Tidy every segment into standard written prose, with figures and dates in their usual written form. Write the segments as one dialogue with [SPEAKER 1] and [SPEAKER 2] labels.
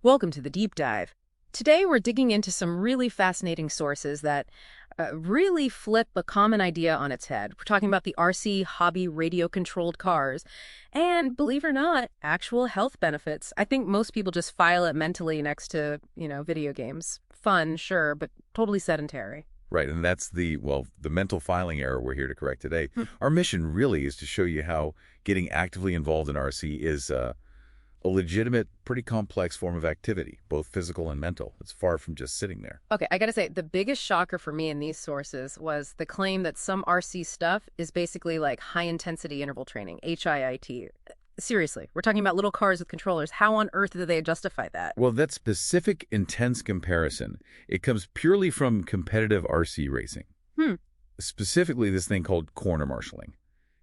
[SPEAKER 1] Welcome to the deep dive. Today we're digging into some really fascinating sources that really flip a common idea on its head. We're talking about the RC hobby radio-controlled cars and, believe it or not, actual health benefits. I think most people just file it mentally next to, video games. Fun, sure, but totally sedentary.
[SPEAKER 2] Right, and that's the mental filing error we're here to correct today.
[SPEAKER 1] Hmm.
[SPEAKER 2] Our mission really is to show you how getting actively involved in RC is a legitimate, pretty complex form of activity, both physical and mental. It's far from just sitting there.
[SPEAKER 1] Okay, I gotta say, the biggest shocker for me in these sources was the claim that some RC stuff is basically like high-intensity interval training, HIIT. Seriously, we're talking about little cars with controllers. How on earth do they justify that?
[SPEAKER 2] Well, that specific intense comparison, it comes purely from competitive RC racing.
[SPEAKER 1] Hmm.
[SPEAKER 2] Specifically, this thing called corner marshaling.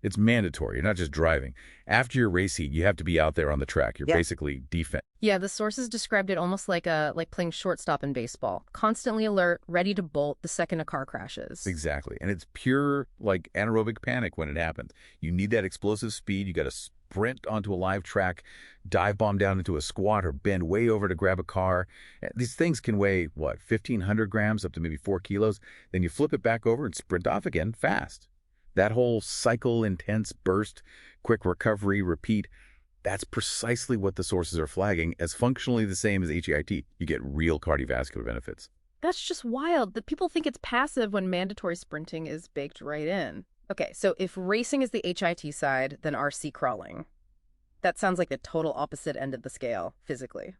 [SPEAKER 2] It's mandatory. You're not just driving. After your race heat, you have to be out there on the track. You're basically defense.
[SPEAKER 1] Yeah, the sources described it almost like playing shortstop in baseball, constantly alert, ready to bolt the second a car crashes.
[SPEAKER 2] Exactly. And it's pure, like, anaerobic panic when it happens. You need that explosive speed. You got to sprint onto a live track, dive bomb down into a squat, or bend way over to grab a car. These things can weigh, what, 1,500 grams up to maybe 4 kilos. Then you flip it back over and sprint off again fast. That whole cycle, intense burst, quick recovery, repeat, that's precisely what the sources are flagging as functionally the same as HIIT. You get real cardiovascular benefits.
[SPEAKER 1] That's just wild that people think it's passive when mandatory sprinting is baked right in. Okay, so if racing is the HIT side, then RC crawling. That sounds like the total opposite end of the scale, physically.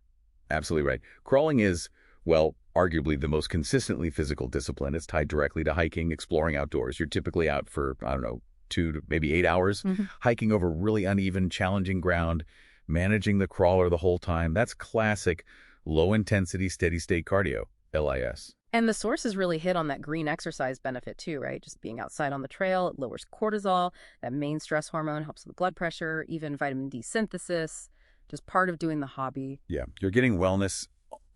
[SPEAKER 2] Absolutely right. Crawling is, well, arguably the most consistently physical discipline. It's tied directly to hiking, exploring outdoors. You're typically out for, I don't know, 2 to maybe 8 hours, hiking over really uneven, challenging ground, managing the crawler the whole time. That's classic low-intensity, steady-state cardio, LIS.
[SPEAKER 1] And the sources really hit on that green exercise benefit too, right? Just being outside on the trail, it lowers cortisol, that main stress hormone, helps with blood pressure, even vitamin D synthesis, just part of doing the hobby.
[SPEAKER 2] Yeah, you're getting wellness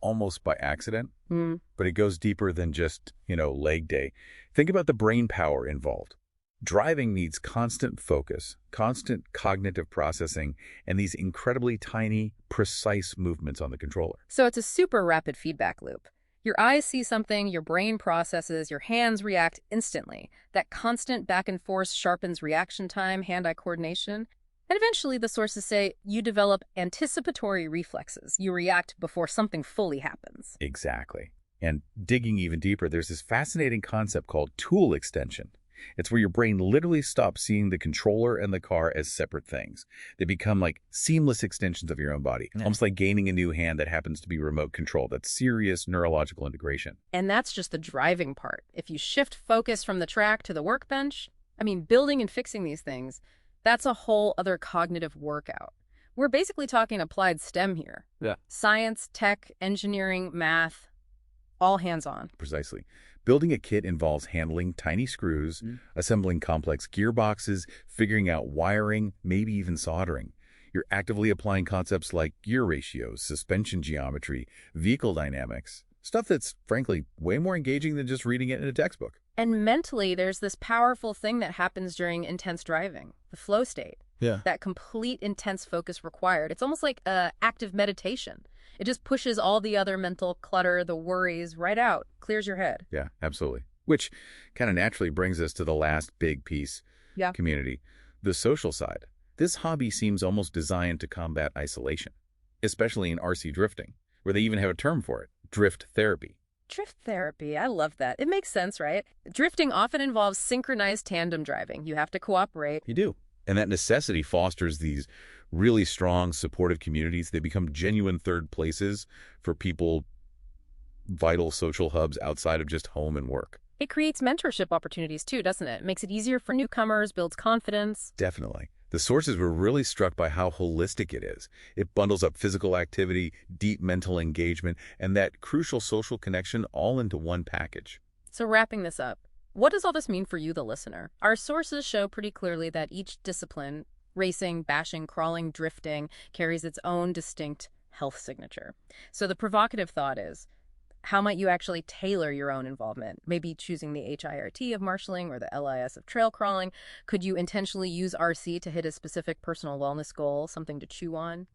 [SPEAKER 2] almost by accident, but it goes deeper than just, leg day. Think about the brain power involved. Driving needs constant focus, constant cognitive processing, and these incredibly tiny, precise movements on the controller.
[SPEAKER 1] So it's a super rapid feedback loop. Your eyes see something, your brain processes, your hands react instantly. That constant back and forth sharpens reaction time, hand-eye coordination. And eventually, the sources say, you develop anticipatory reflexes. You react before something fully happens.
[SPEAKER 2] Exactly. And digging even deeper, there's this fascinating concept called tool extension. It's where your brain literally stops seeing the controller and the car as separate things. They become like seamless extensions of your own body, almost like gaining a new hand that happens to be remote controlled. That's serious neurological integration.
[SPEAKER 1] And that's just the driving part. If you shift focus from the track to the workbench, building and fixing these things, that's a whole other cognitive workout. We're basically talking applied STEM here.
[SPEAKER 2] Yeah.
[SPEAKER 1] Science, tech, engineering, math, all hands-on.
[SPEAKER 2] Precisely. Building a kit involves handling tiny screws, assembling complex gearboxes, figuring out wiring, maybe even soldering. You're actively applying concepts like gear ratios, suspension geometry, vehicle dynamics, stuff that's, frankly, way more engaging than just reading it in a textbook.
[SPEAKER 1] And mentally, there's this powerful thing that happens during intense driving, the flow state.
[SPEAKER 2] Yeah.
[SPEAKER 1] That complete intense focus required. It's almost like active meditation. It just pushes all the other mental clutter, the worries, right out, clears your head.
[SPEAKER 2] Yeah, absolutely. Which kind of naturally brings us to the last big piece, community, the social side. This hobby seems almost designed to combat isolation, especially in RC drifting, where they even have a term for it, drift therapy.
[SPEAKER 1] Drift therapy, I love that. It makes sense, right? Drifting often involves synchronized tandem driving. You have to cooperate.
[SPEAKER 2] You do. And that necessity fosters these really strong, supportive communities. They become genuine third places for people, vital social hubs outside of just home and work.
[SPEAKER 1] It creates mentorship opportunities too, doesn't it? It makes it easier for newcomers, builds confidence.
[SPEAKER 2] Definitely. The sources were really struck by how holistic it is. It bundles up physical activity, deep mental engagement, and that crucial social connection all into one package.
[SPEAKER 1] So wrapping this up, what does all this mean for you, the listener? Our sources show pretty clearly that each discipline, racing, bashing, crawling, drifting, carries its own distinct health signature. So the provocative thought is, how might you actually tailor your own involvement? Maybe choosing the HIRT of marshalling or the LIS of trail crawling. Could you intentionally use RC to hit a specific personal wellness goal, something to chew on?